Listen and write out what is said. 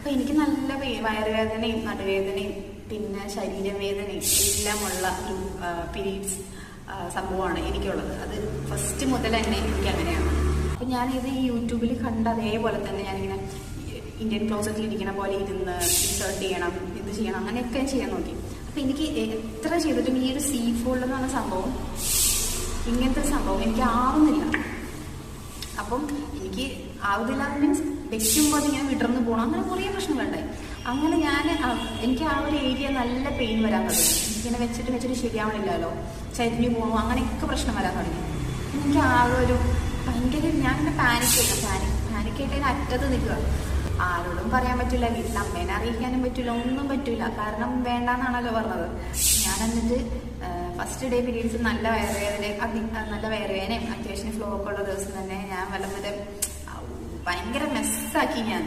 അപ്പൊ എനിക്ക് നല്ല വയറുവേദനയും നടുവേദനയും പിന്നെ ശരീരവേദനയും എല്ലാമുള്ള ഒരു പീരീഡ്സ് സംഭവമാണ് എനിക്കുള്ളത്. അത് ഫസ്റ്റ് മുതൽ തന്നെ എനിക്ക് അങ്ങനെയാണ്. അപ്പൊ ഞാനിത് ഈ യൂട്യൂബിൽ കണ്ട അതേപോലെ തന്നെ ഞാനിങ്ങനെ ഇന്ത്യൻ ക്ലോസറ്റിൽ ഇരിക്കുന്ന പോലെ ഇരുന്ന് ഇൻസേർട്ട് ചെയ്യണം, ഇത് ചെയ്യണം, അങ്ങനെയൊക്കെ ചെയ്യാൻ നോക്കി. അപ്പൊ എനിക്ക് എത്ര ചെയ്തിട്ടും ഈ ഒരു സീ ഫോൾഡ് എന്ന് പറഞ്ഞ സംഭവം, ഇങ്ങനത്തെ സംഭവം എനിക്ക് ആവുന്നില്ല. അപ്പം എനിക്ക് ആവുന്നില്ല മീൻസ് വെക്കുമ്പോൾ അതിങ്ങനെ വിടർന്ന് പോകണം, അങ്ങനെ കുറേ പ്രശ്നങ്ങളുണ്ടായി. അങ്ങനെ എനിക്ക് ആ ഒരു ഏരിയ നല്ല പെയിൻ വരാൻ തുടങ്ങി. ഇങ്ങനെ വെച്ചിട്ട് ശരിയാവണില്ലല്ലോ, ചരിഞ്ഞു പോകണു, അങ്ങനെയൊക്കെ പ്രശ്നം വരാൻ തുടങ്ങി. എനിക്ക് ആകെ ഒരു ഭയങ്കര ഞാനിങ്ങനെ പാനിക്കായിട്ട് അറ്റത്ത് നിൽക്കുക. ആരോടും പറയാൻ പറ്റില്ല, വീട്ടിൽ അമ്മേനെ അറിയിക്കാനും പറ്റില്ല, ഒന്നും പറ്റില്ല. കാരണം വേണ്ടാന്നാണല്ലോ പറഞ്ഞത്. ഞാൻ എന്നിട്ട് ഫസ്റ്റ് ഡേ പീരീഡ്സ് നല്ല വയറുവേദനയും അത്യാവശ്യം ഫ്ലോ ഒക്കെ ഉള്ള ദിവസം തന്നെ ഞാൻ വല്ലതും ഭയങ്കര മെസ്സാക്കി ഞാൻ.